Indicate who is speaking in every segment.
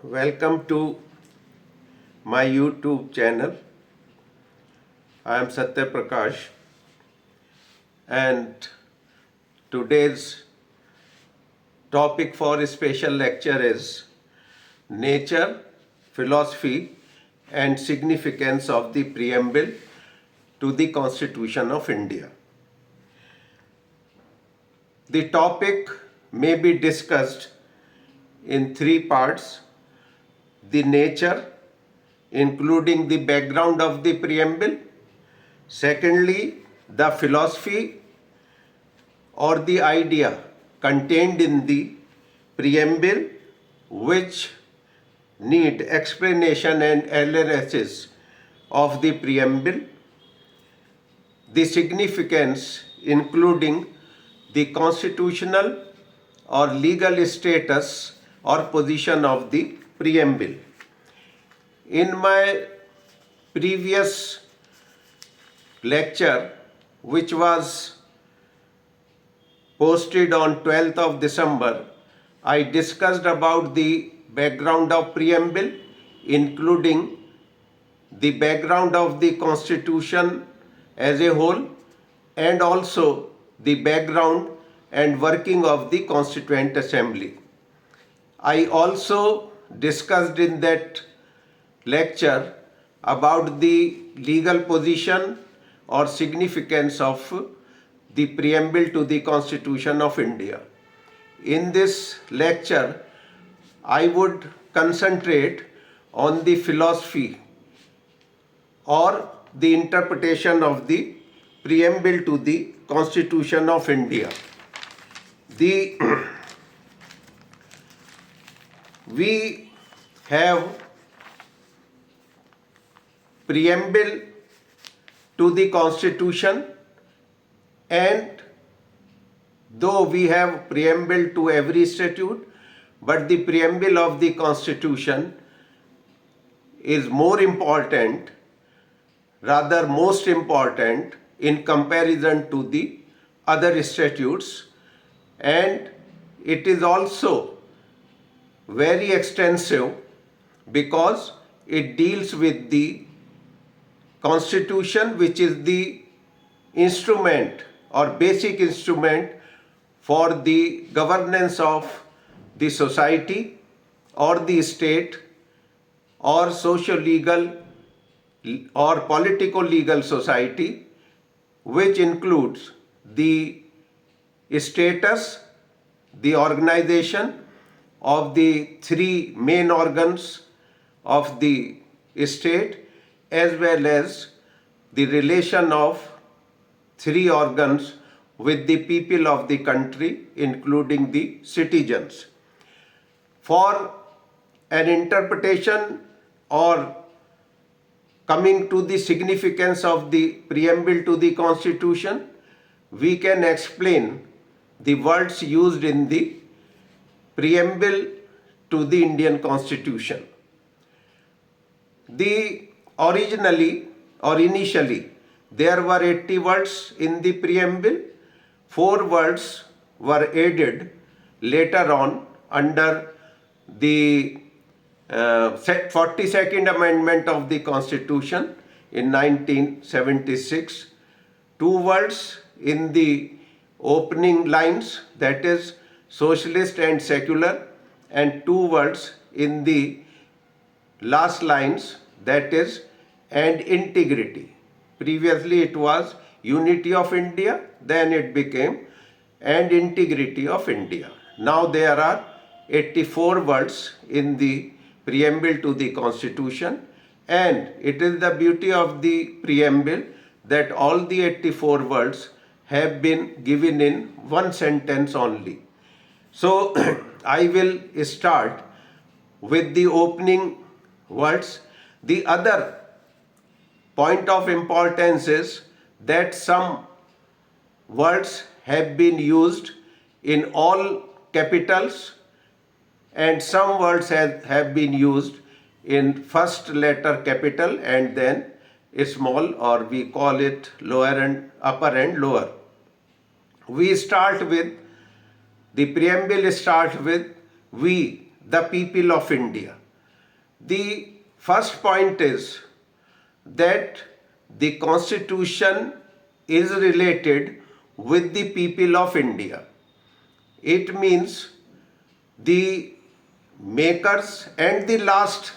Speaker 1: Welcome to my YouTube channel. I am Satya Prakash, and today's topic for a special lecture is Nature, Philosophy and Significance of the Preamble to the Constitution of India. The topic may be discussed in three parts: the nature, including the background of the preamble; secondly, the philosophy or the idea contained in the preamble which need explanation and analysis of the preamble; the significance, including the constitutional or legal status or position of the preamble. In my previous lecture, which was posted on 12th of December, I discussed about the background of preamble, including the background of the constitution as a whole and also the background and working of the Constituent Assembly. I also discussed in that lecture about the legal position or significance of the preamble to the Constitution of India. In this lecture, I would concentrate on the philosophy or the interpretation of the preamble to the Constitution of India. We have preamble to the Constitution, and though we have preamble to every statute, but the preamble of the Constitution is more important, rather most important in comparison to the other statutes, and it is also very extensive because it deals with the Constitution, which is the instrument or basic instrument for the governance of the society or the state or socio-legal or politico-legal society, which includes the status, the organization of the three main organs of the state, as well as the relation of three organs with the people of the country, including the citizens. For an interpretation or coming to the significance of the preamble to the Constitution, we can explain the words used in the preamble to the Indian Constitution. Initially, there were 80 words in the preamble. 4 words were added later on under the 42nd Amendment of the Constitution in 1976. 2 words in the opening lines, that is socialist and secular, and 2 words in the last lines, that is and integrity. Previously it was unity of India, then it became and integrity of India. Now there are 84 words in the preamble to the Constitution, and it is the beauty of the preamble that all the 84 words have been given in one sentence only. So I will start with the opening words. The other point of importance is that some words have been used in all capitals and some words have been used in first letter capital and then small, or we call it lower and upper and lower. The preamble starts with "We, the people of India." The first point is that the Constitution is related with the people of India. It means the makers, and the last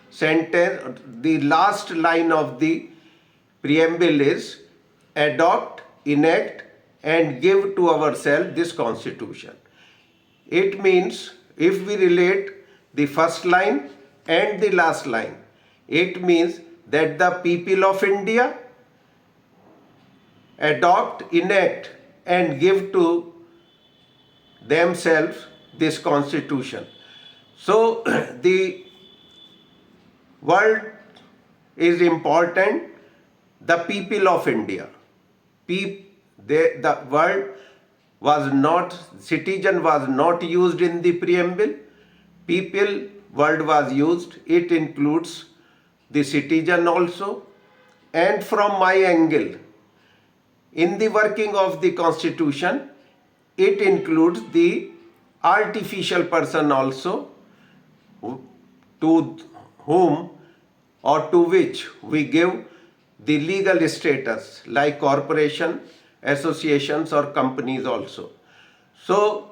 Speaker 1: sentence, the last line of the preamble is adopt, enact, and give to ourselves this Constitution. It means if we relate the first line and the last line, it means that the people of India adopt, enact, and give to themselves this Constitution. So the word is important, the people of India. The word was not, citizen was not used in the preamble. People word was used. It includes the citizen also. And from my angle, in the working of the Constitution, it includes the artificial person also, to whom or to which we give the legal status, like corporation, associations, or companies also. So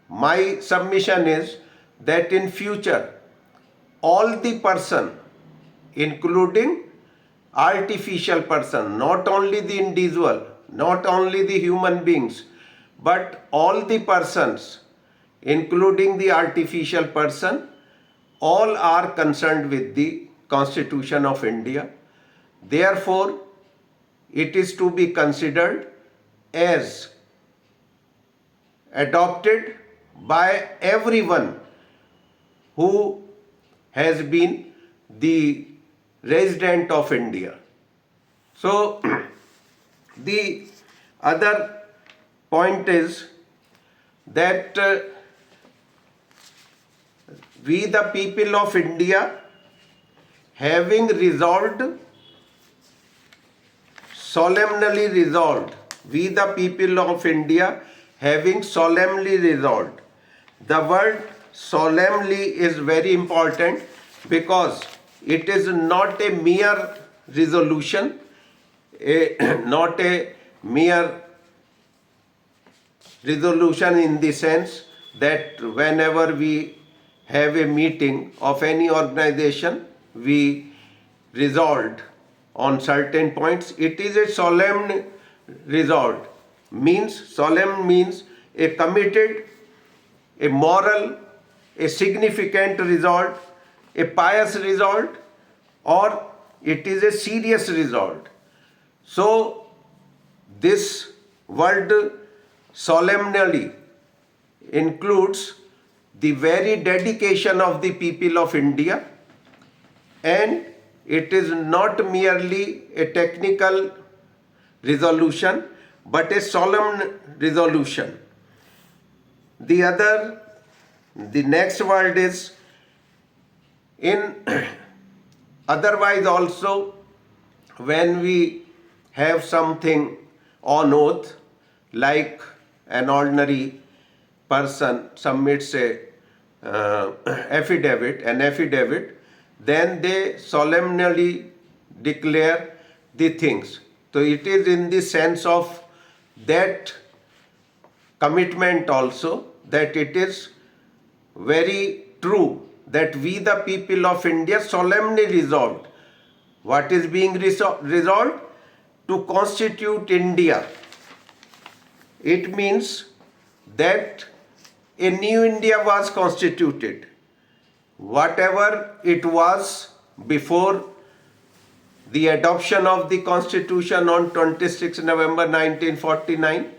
Speaker 1: my submission is that in future all the person, including artificial person, not only the individual, not only the human beings, but all the persons, including the artificial person, all are concerned with the Constitution of India. Therefore, it is to be considered as adopted by everyone who has been the resident of India. So, the other point is that we the people of India, having resolved, solemnly resolved, we the people of India having solemnly resolved. The word solemnly is very important because it is not a mere resolution, not a mere resolution in the sense that whenever we have a meeting of any organization, we resolved on certain points. It is a solemn resolve. Solemn means a committed, a moral, a significant resolve, a pious resolve, or it is a serious resolve. So this word solemnly includes the very dedication of the people of India, and it is not merely a technical resolution but a solemn resolution. The next word is in otherwise also, when we have something on oath, like an ordinary person submits an affidavit, then they solemnly declare the things. So it is in the sense of that commitment also, that it is very true that we the people of India solemnly resolved. What is being resolved? To constitute India. It means that a new India was constituted. Whatever it was before the adoption of the Constitution on 26 November 1949,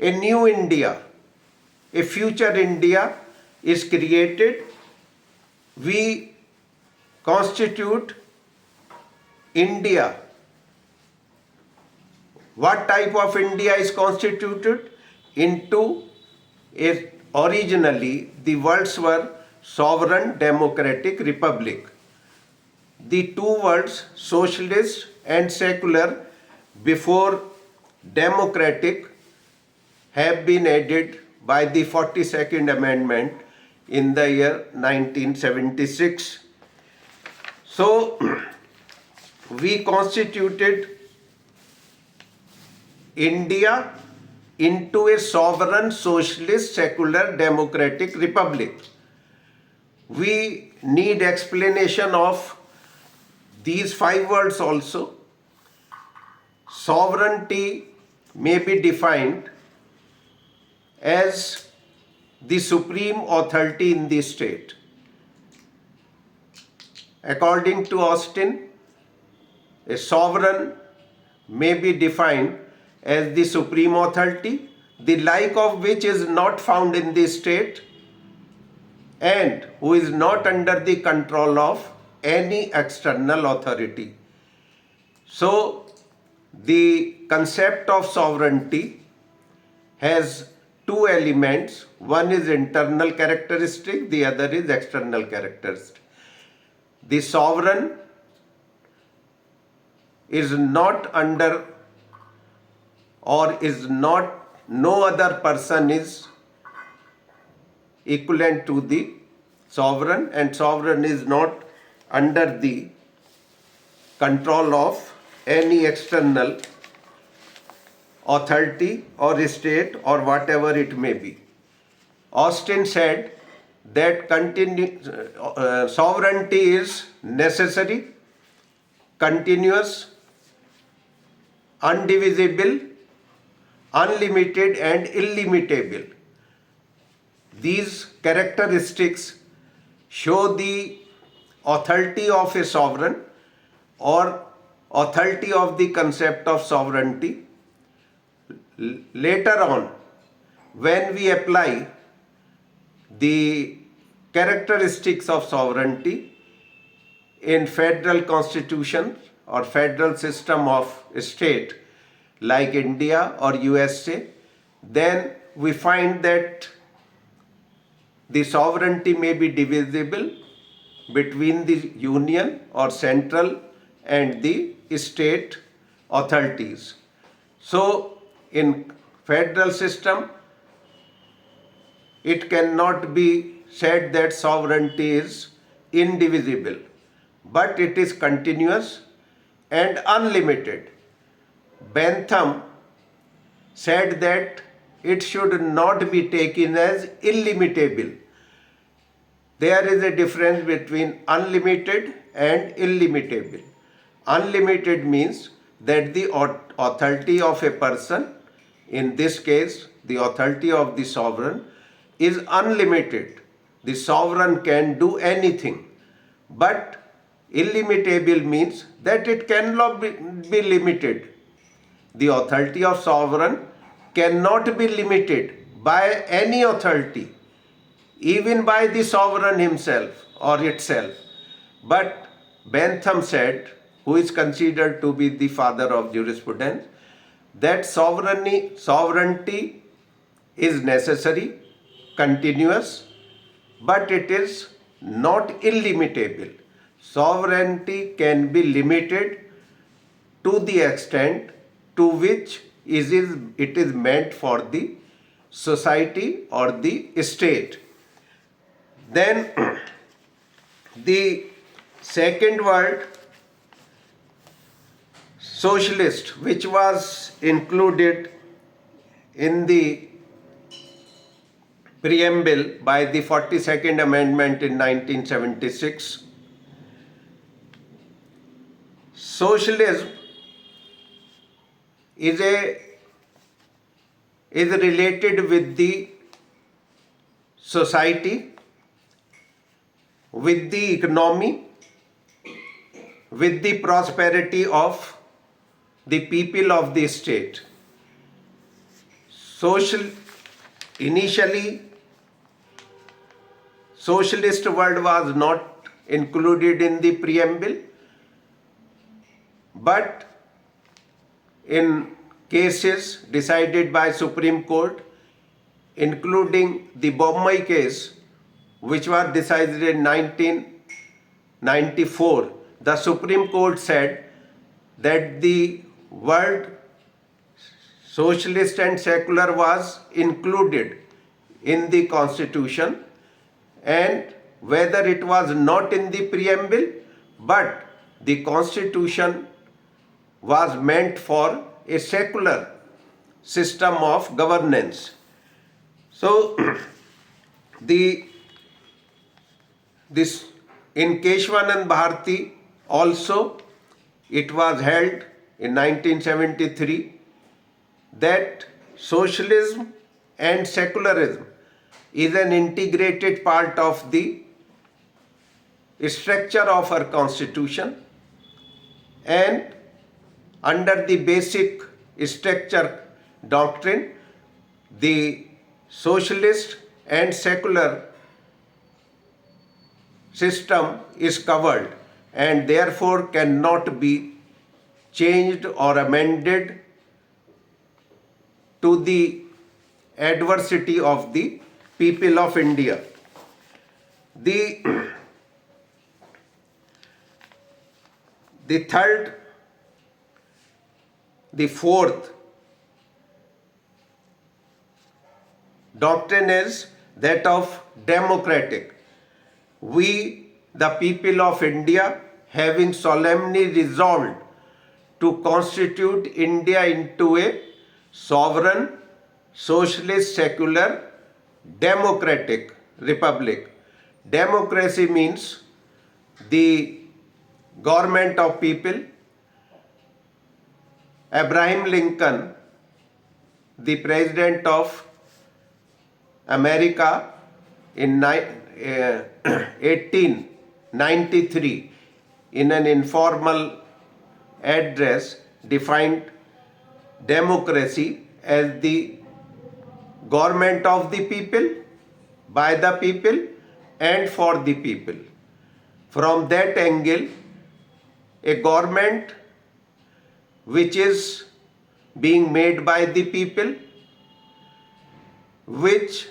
Speaker 1: a new India, a future India is created. We constitute India. What type of India is constituted? Into originally the words were sovereign democratic republic. The two words socialist and secular before democratic have been added by the 42nd Amendment in the year 1976. So, we constituted India into a sovereign socialist secular democratic republic. We need explanation of these 5 words also. Sovereignty may be defined as the supreme authority in the state. According to Austin, a sovereign may be defined as the supreme authority, the like of which is not found in the state and who is not under the control of any external authority. So, the concept of sovereignty has 2 elements. One is internal characteristic, the other is external characteristic. The sovereign is not under or is not, no other person is equivalent to the sovereign, and sovereign is not under the control of any external authority or state or whatever it may be. Austin said that sovereignty is necessary, continuous, undivisible, unlimited and illimitable. These characteristics show the authority of a sovereign or authority of the concept of sovereignty. Later on, when we apply the characteristics of sovereignty in federal constitution or federal system of state like India or USA, then we find that the sovereignty may be divisible between the union or central and the state authorities. So, in federal system, it cannot be said that sovereignty is indivisible, but it is continuous and unlimited. Bentham said that it should not be taken as illimitable. There is a difference between unlimited and illimitable. Unlimited means that the authority of a person, in this case the authority of the sovereign, is unlimited. The sovereign can do anything. But illimitable means that it cannot be limited. The authority of sovereign cannot be limited by any authority, even by the sovereign himself or itself. But Bentham said, who is considered to be the father of jurisprudence, that sovereignty is necessary, continuous, but it is not illimitable. Sovereignty can be limited to the extent to which it is meant for the society or the state. Then the second word, socialist, which was included in the Preamble by the 42nd Amendment in 1976. Socialism is related with the society, with the economy, with the prosperity of the people of the state. Initially, socialist word was not included in the preamble, but in cases decided by Supreme Court, including the Bombay case, which was decided in 1994, the Supreme Court said that the word socialist and secular was included in the constitution, and whether it was not in the preamble, but the constitution was meant for a secular system of governance. So the this in Keshwanand Bharati also it was held in 1973 that socialism and secularism is an integrated part of the structure of our constitution, and under the basic structure doctrine, the socialist and secular system is covered and therefore cannot be changed or amended to the adversity of the people of India. The, the third, the fourth doctrine is that of democratic. We, the people of India, having solemnly resolved to constitute India into a sovereign, socialist, secular, democratic republic. Democracy means the government of people. Abraham Lincoln, the president of America in 1893, in an informal address, defined democracy as the government of the people, by the people, and for the people. From that angle, a government which is being made by the people, which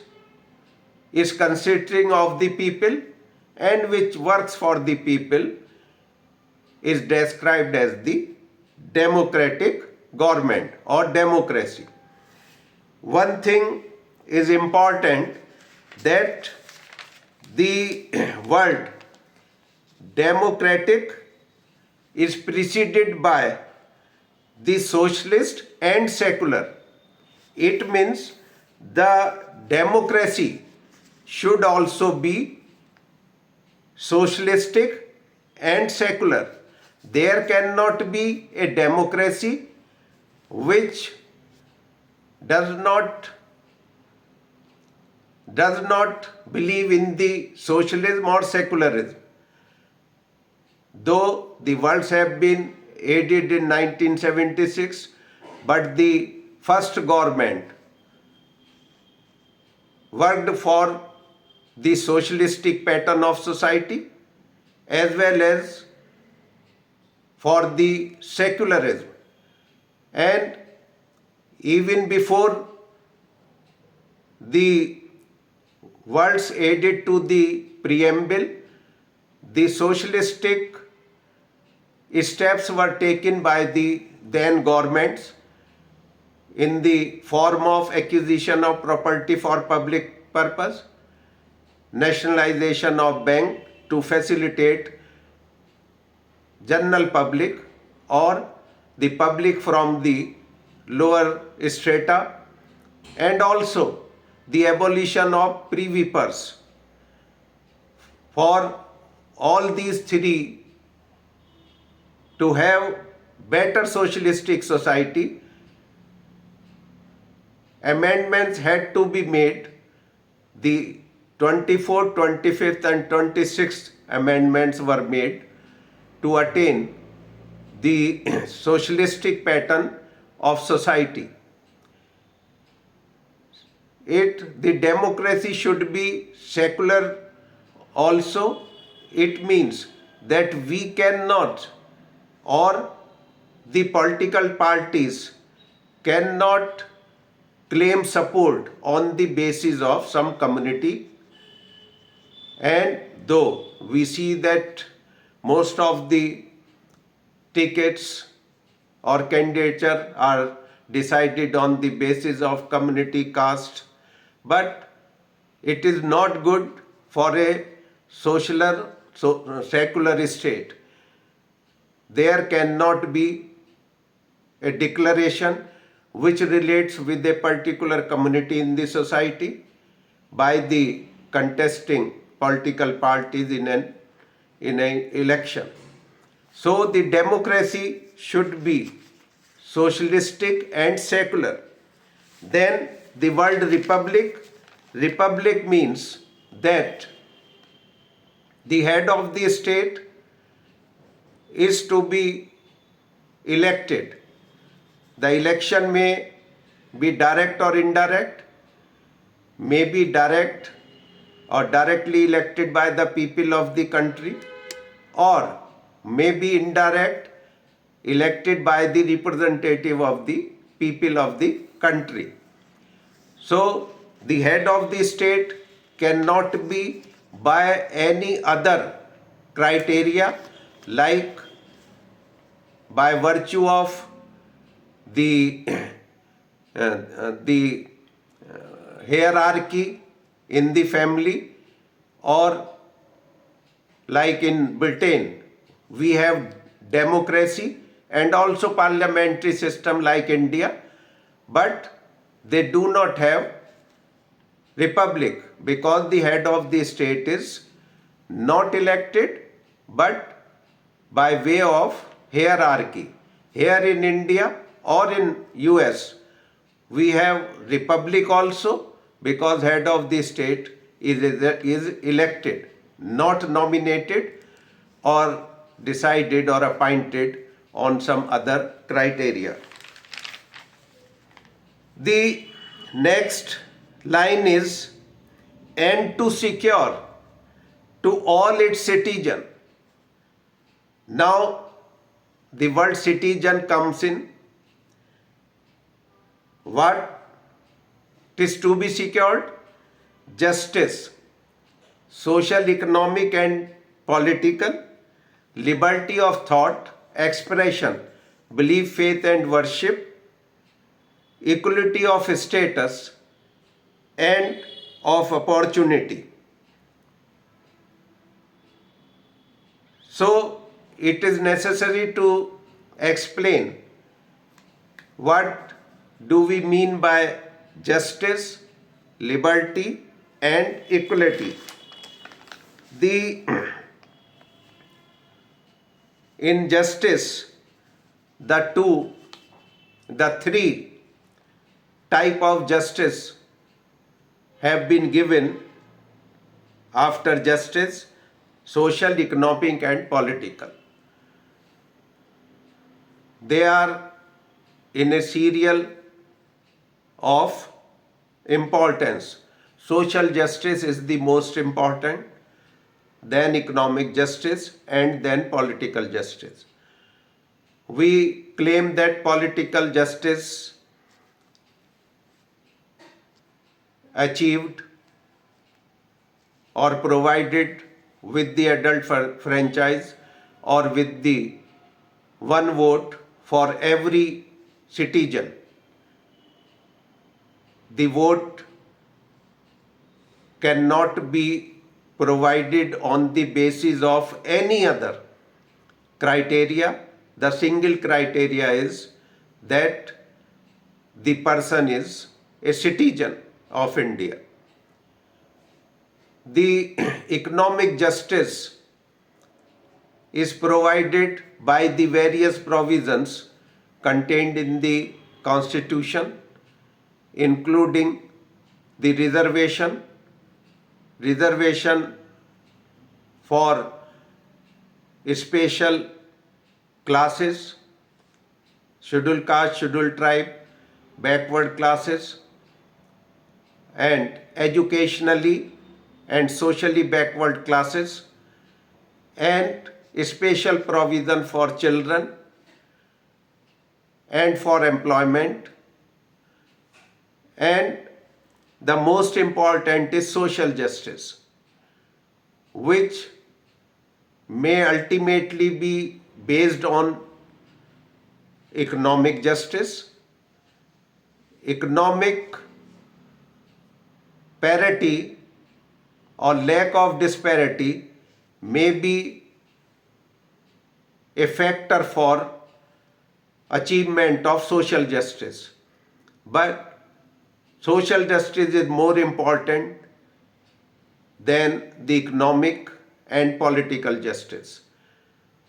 Speaker 1: is considering of the people and which works for the people, is described as the democratic government or democracy. One thing is important, that the word democratic is preceded by the socialist and secular. It means the democracy should also be socialistic and secular. There cannot be a democracy which does not believe in the socialism or secularism. Though the worlds have been aided in 1976, but the first government worked for the socialistic pattern of society as well as for the secularism. And even before the words added to the preamble, the socialistic steps were taken by the then governments in the form of acquisition of property for public purpose, nationalization of bank to facilitate general public or the public from the lower strata, and also the abolition of privy purse. For all these three to have better socialistic society, amendments had to be made. The 24th, 25th and 26th amendments were made to attain the socialistic pattern of society. The democracy should be secular also. It means that we cannot, or the political parties cannot claim support on the basis of some community. And though we see that most of the tickets or candidature are decided on the basis of community caste, but it is not good for a secular state. There cannot be a declaration which relates with a particular community in the society by the contesting political parties in an election. So the democracy should be socialistic and secular. Then the word republic means that the head of the state is to be elected. The election may be direct or indirect, may be direct or directly elected by the people of the country, or may be indirect, elected by the representative of the people of the country. So the head of the state cannot be by any other criteria, like by virtue of the hierarchy in the family, or like in Britain we have democracy and also parliamentary system like India, but they do not have republic because the head of the state is not elected but by way of hierarchy. Here in India or in US we have republic also, because head of the state is elected, not nominated or decided or appointed on some other criteria. The next line is, and to secure to all its citizens. Now the word citizen comes in. What is to be secured? Justice, social, economic and political, liberty of thought, expression, belief, faith and worship, equality of status and of opportunity. So it is necessary to explain what do we mean by justice, liberty and equality. In justice, the three type of justice have been given after justice: social, economic and political. They are in a serial of importance. Social justice is the most important, then economic justice and then political justice. We claim that political justice achieved or provided with the adult franchise or with the one vote for every citizen. The vote cannot be provided on the basis of any other criteria. The single criteria is that the person is a citizen of India. The economic justice is provided by the various provisions contained in the Constitution, including the reservation for special classes, scheduled caste, scheduled tribe, backward classes, and educationally and socially backward classes, and special provision for children and for employment, and the most important is social justice, which may ultimately be based on economic justice, economic parity or lack of disparity may be a factor for achievement of social justice. But social justice is more important than the economic and political justice,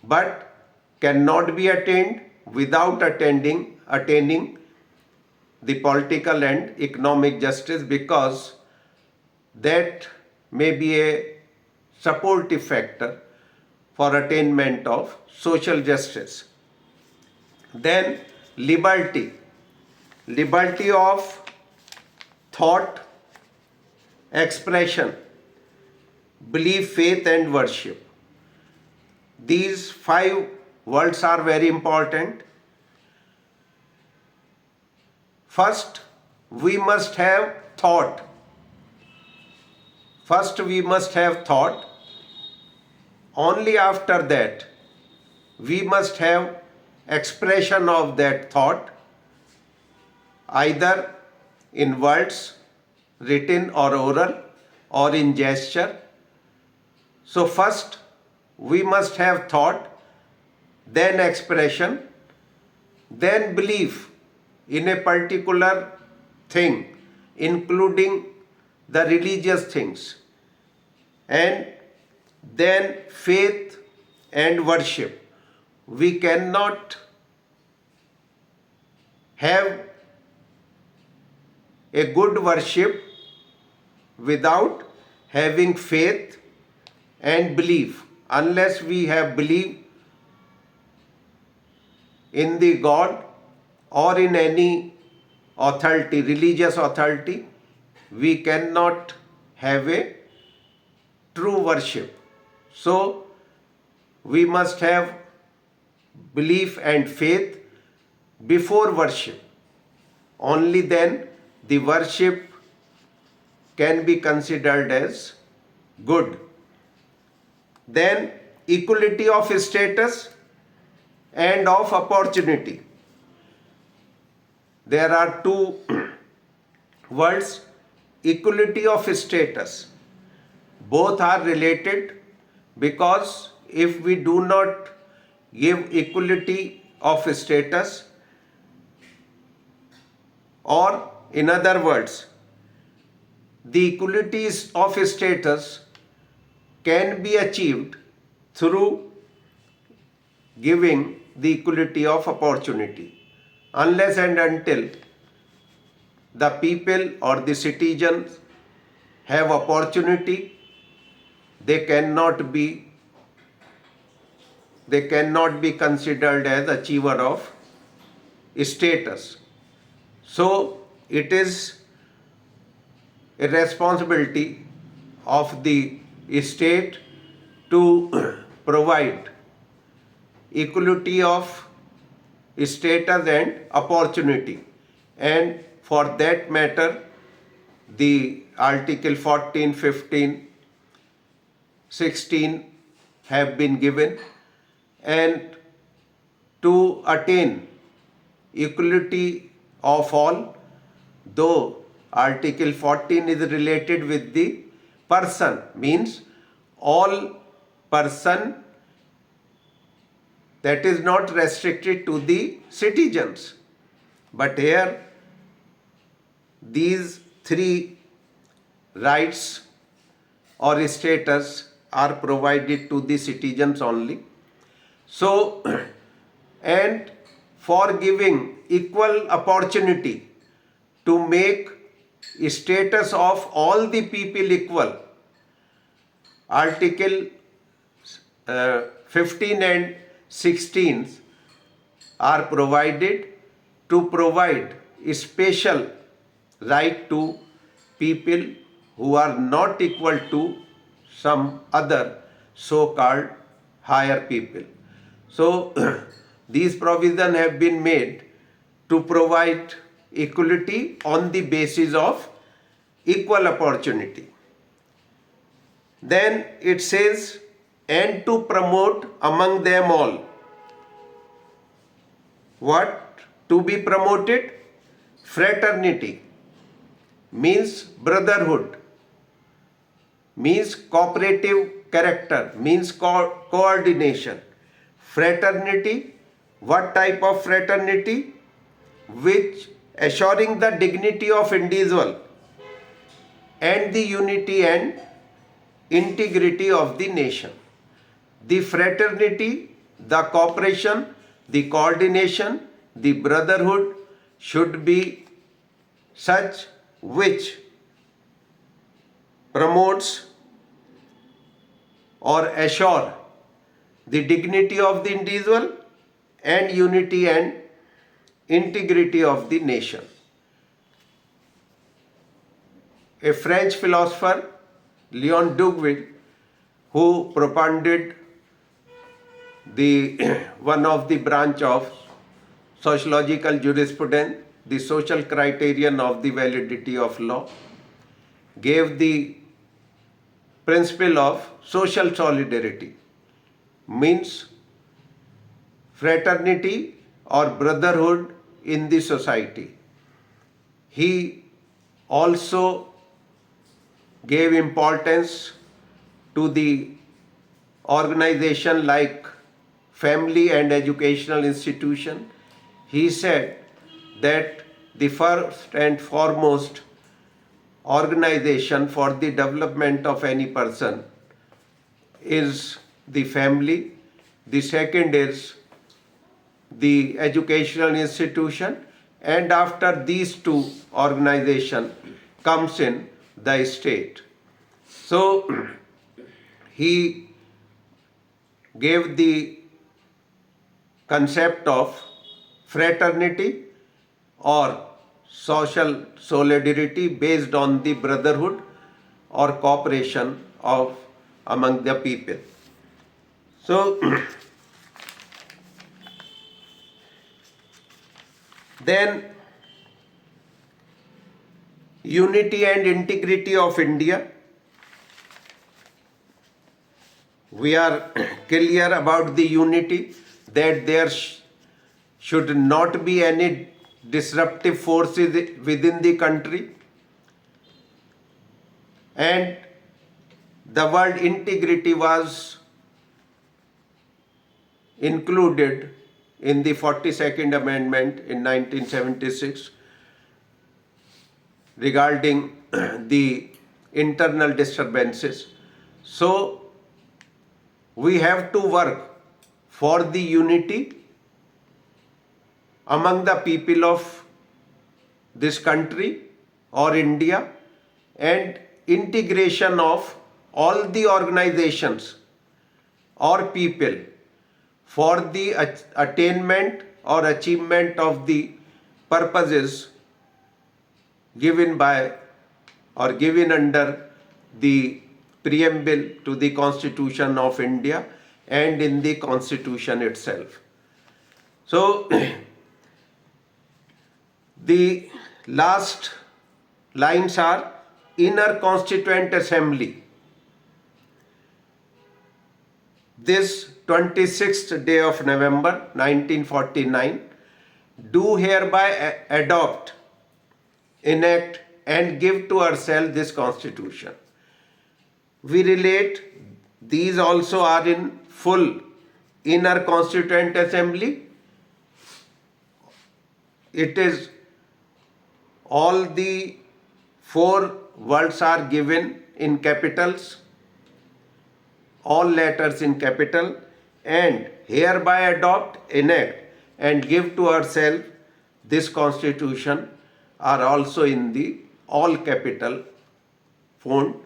Speaker 1: but cannot be attained without attaining the political and economic justice, because that may be a supportive factor for attainment of social justice. Then liberty of thought, expression, belief, faith, and worship. These five words are very important. First, we must have thought. First, we must have thought. Only after that, we must have expression of that thought, either in words, written or oral, or in gesture. So first, we must have thought, then expression, then belief in a particular thing, including the religious things, and then faith and worship. We cannot have a good worship without having faith and belief. Unless we have belief in the God or in any authority, religious authority, we cannot have a true worship. So we must have belief and faith before worship. Only then the worship can be considered as good. Then equality of status and of opportunity. There are two words, equality of status. Both are related, because if we do not give equality of status, or in other words, the equalities of status can be achieved through giving the equality of opportunity. Unless and until the people or the citizens have opportunity, they cannot be considered as achiever of status. So it is a responsibility of the state to provide equality of status and opportunity, and for that matter the Article 14, 15, 16 have been given. And to attain equality of all, though Article 14 is related with the person, means all person, that is not restricted to the citizens. But here these three rights or status are provided to the citizens only. So, and for giving equal opportunity to make status of all the people equal, Article 15 and 16 are provided to provide a special right to people who are not equal to some other so-called higher people. So these provisions have been made to provide equality on the basis of equal opportunity. Then it says, and to promote among them all. What to be promoted? Fraternity, means brotherhood. means cooperative character, means coordination. Fraternity, what type of fraternity? Which assuring the dignity of individual and the unity and integrity of the nation. The fraternity, the cooperation, the coordination, the brotherhood should be such which promotes or assure the dignity of the individual and unity and integrity of the nation. A French philosopher, Leon Dugville, who propounded the one of the branch of sociological jurisprudence, the social criterion of the validity of law, gave the principle of social solidarity, means fraternity or brotherhood in the society. He also gave importance to the organization like family and educational institution. He said that the first and foremost organization for the development of any person is the family. The second is the educational institution, and after these two organization comes in the state. So he gave the concept of fraternity or social solidarity based on the brotherhood or cooperation of among the people. So then unity and integrity of India. We are clear about the unity, that there should not be any disruptive forces within the country, and the word integrity was included in the 42nd Amendment in 1976 regarding the internal disturbances. So we have to work for the unity among the people of this country or India, and integration of all the organizations or people for the attainment or achievement of the purposes given by or given under the Preamble to the Constitution of India and in the Constitution itself. So the last lines are Inner Constituent Assembly. This 26th day of November 1949 do hereby adopt, enact and give to ourselves this Constitution. We relate these also are in full Inner Constituent Assembly. It is all the four words are given in capitals, all letters in capital, and hereby adopt, enact and give to ourselves this Constitution are also in the all capital font.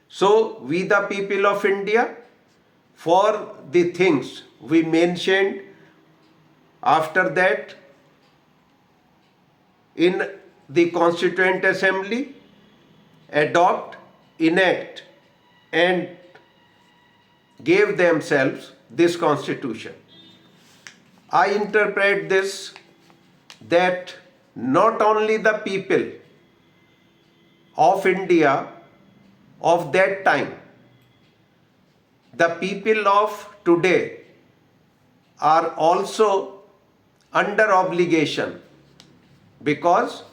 Speaker 1: So we the people of India, for the things we mentioned after that in the Constituent Assembly, adopt, enact and gave themselves this Constitution. I interpret this that not only the people of India of that time, the people of today are also under obligation, because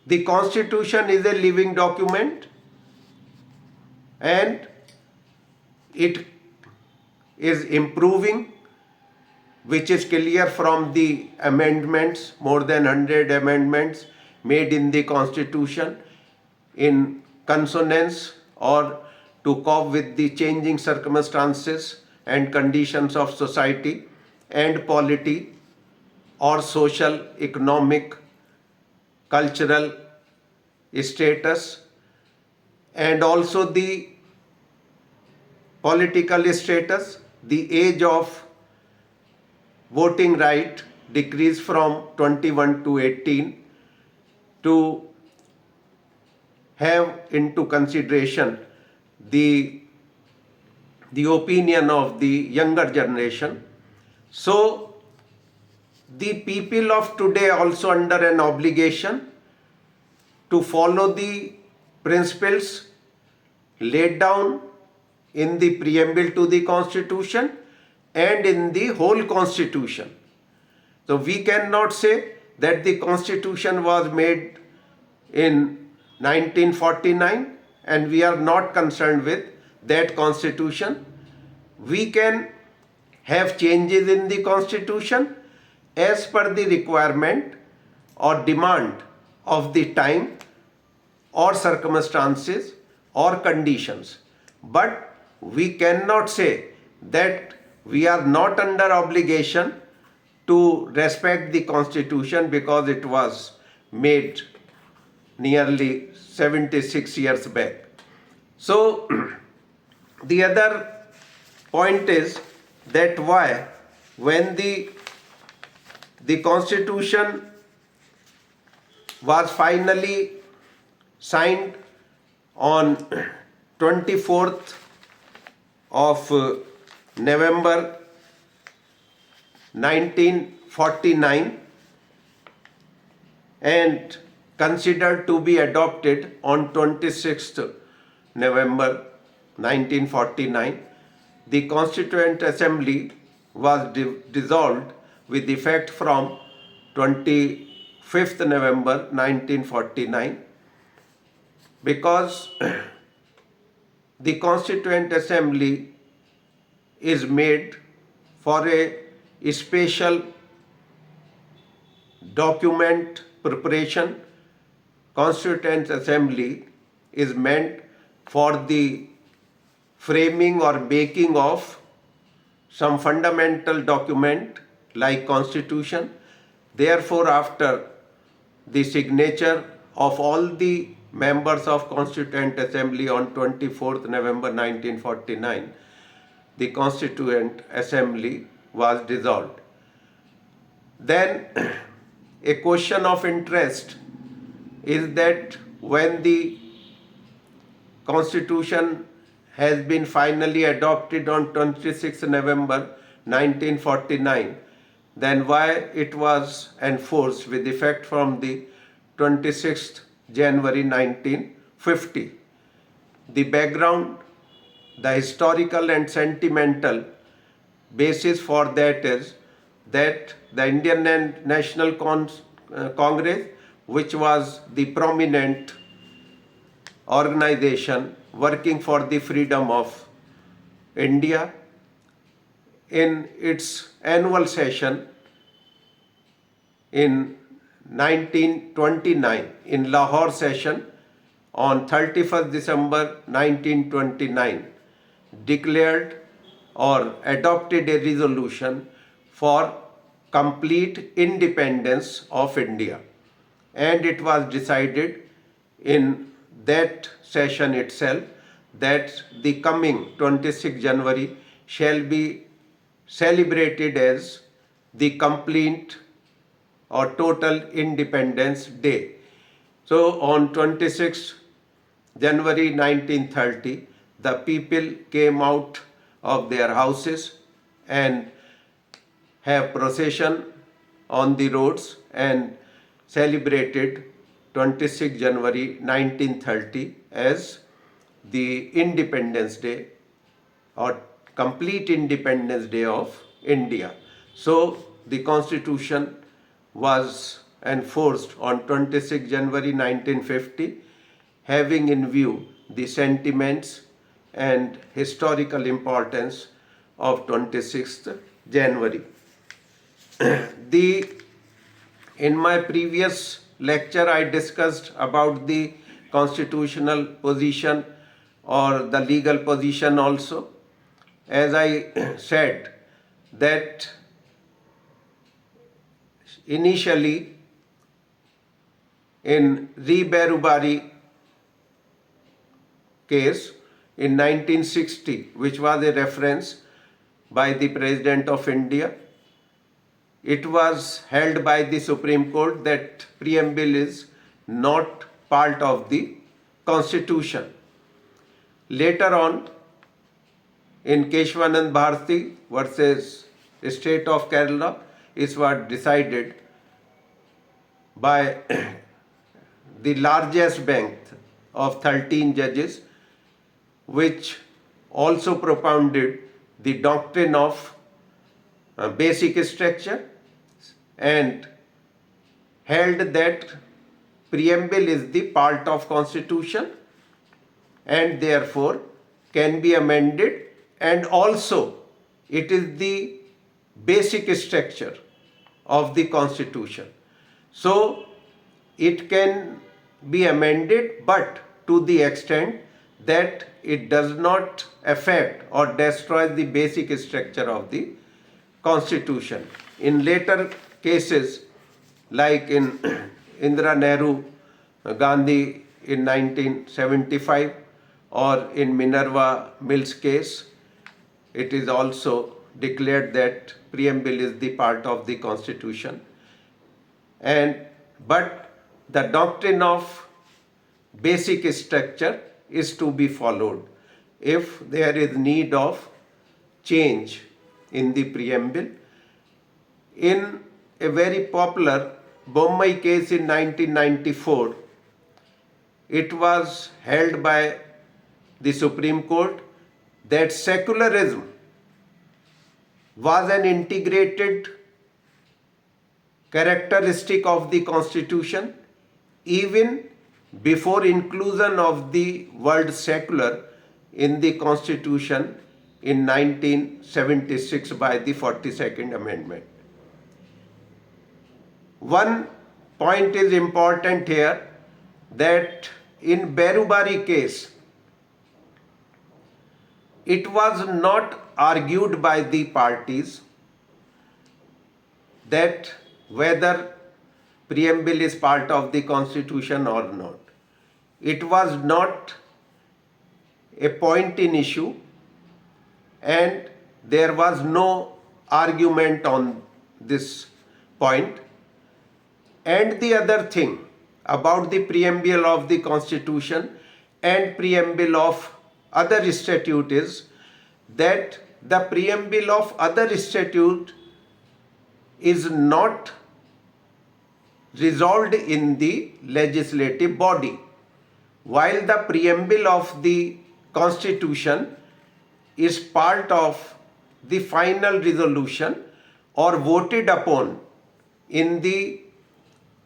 Speaker 1: the Constitution is a living document and it is improving, which is clear from the amendments, more than 100 amendments made in the Constitution in consonance or to cope with the changing circumstances and conditions of society and polity or social, economic, cultural status, and also the political status. The age of voting right decreased from 21 to 18 to have into consideration the opinion of the younger generation. So the people of today also under an obligation to follow the principles laid down in the preamble to the Constitution and in the whole Constitution. So we cannot say that the Constitution was made in 1949 and we are not concerned with that Constitution. We can have changes in the Constitution as per the requirement or demand of the time or circumstances or conditions. But we cannot say that we are not under obligation to respect the Constitution because it was made nearly 76 years back. So the other point is that why when the Constitution was finally signed on 24th of November 1949 and considered to be adopted on 26th November 1949, the Constituent Assembly was dissolved with effect from 25th November 1949 because the Constituent Assembly is made for a special document preparation. Constituent Assembly is meant for the framing or making of some fundamental document like Constitution. Therefore, after the signature of all the members of Constituent Assembly on 24th November 1949, the Constituent Assembly was dissolved. Then a question of interest is that when the Constitution has been finally adopted on 26th November 1949, then why it was enforced with effect from the 26th January 1950. The background, the historical and sentimental basis for that is that the Indian National Congress, which was the prominent organization working for the freedom of India, in its annual session in 1929 in Lahore session on 31st December 1929 declared or adopted a resolution for complete independence of India, and it was decided in that session itself that the coming 26 January shall be celebrated as the complete or total Independence Day. So on 26 January 1930, the people came out of their houses and have procession on the roads and celebrated 26 January 1930 as the Independence Day or complete Independence Day of India. So the Constitution was enforced on 26 January 1950, having in view the sentiments and historical importance of 26th January. In my previous lecture, I discussed about the constitutional position or the legal position also. As I said, that initially in Re-Berubari case in 1960, which was a reference by the President of India, it was held by the Supreme Court that preamble is not part of the Constitution. Later on, in Keshwanand Bharati versus State of Kerala, it was decided by the largest bench of 13 judges, which also propounded the doctrine of basic structure and held that preamble is the part of Constitution and therefore can be amended, and also it is the basic structure of the Constitution. So it can be amended, but to the extent that it does not affect or destroy the basic structure of the Constitution. In later cases, like in Indira Nehru Gandhi in 1975 or in Minerva Mills case, it is also declared that preamble is the part of the Constitution. But the doctrine of basic structure is to be followed if there is need of change in the preamble. In a very popular Bombay case in 1994, it was held by the Supreme Court that secularism was an integrated characteristic of the Constitution even before inclusion of the word secular in the Constitution in 1976 by the 42nd Amendment. One point is important here, that in Berubari case, it was not argued by the parties that whether preamble is part of the Constitution or not. It was not a point in issue, and there was no argument on this point. And the other thing about the preamble of the Constitution and preamble of other statute is that the preamble of other statute is not resolved in the legislative body, while the preamble of the Constitution is part of the final resolution or voted upon in the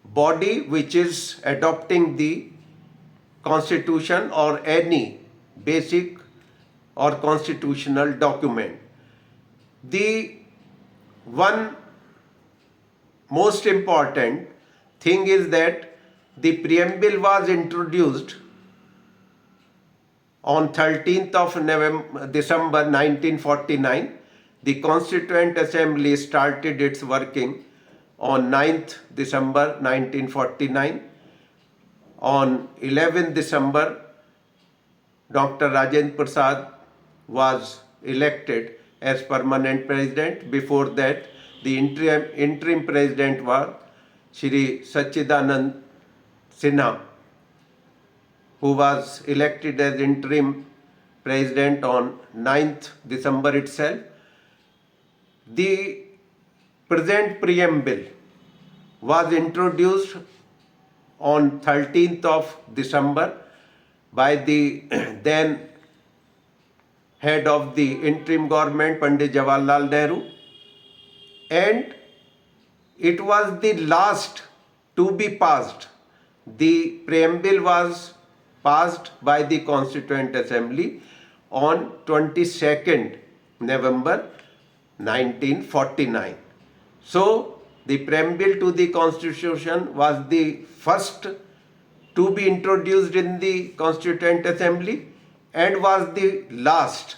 Speaker 1: body which is adopting the Constitution or any basic or constitutional document. The one most important thing is that the preamble was introduced on 13th of December 1949. The Constituent Assembly started its working on 9th December 1949. On 11th December, Dr. Rajendra Prasad was elected as permanent president. Before that, the interim president was Shri Sachidanand Sinha, who was elected as interim president on 9th December itself. The present preamble was introduced on 13th of December by the then head of the interim government, Pandit Jawaharlal Nehru, and it was the last to be passed. The preamble was passed by the Constituent Assembly on 22nd November 1949. So, the preamble to the Constitution was the first to be introduced in the Constituent Assembly and was the last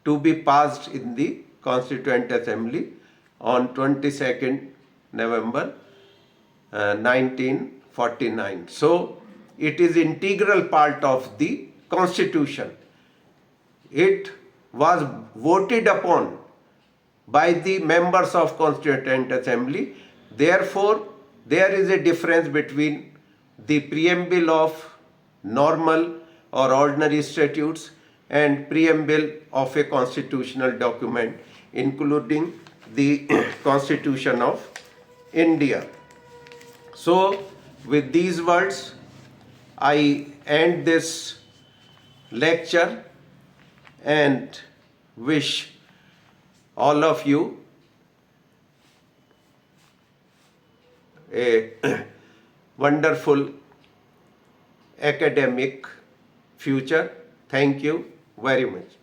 Speaker 1: to be passed in the Constituent Assembly on 22nd November 1949. So, it is integral part of the Constitution. It was voted upon by the members of Constituent Assembly. Therefore, there is a difference between the preamble of normal or ordinary statutes and preamble of a constitutional document, including the Constitution of India. So, with these words, I end this lecture and wish all of you a wonderful academic future. Thank you very much.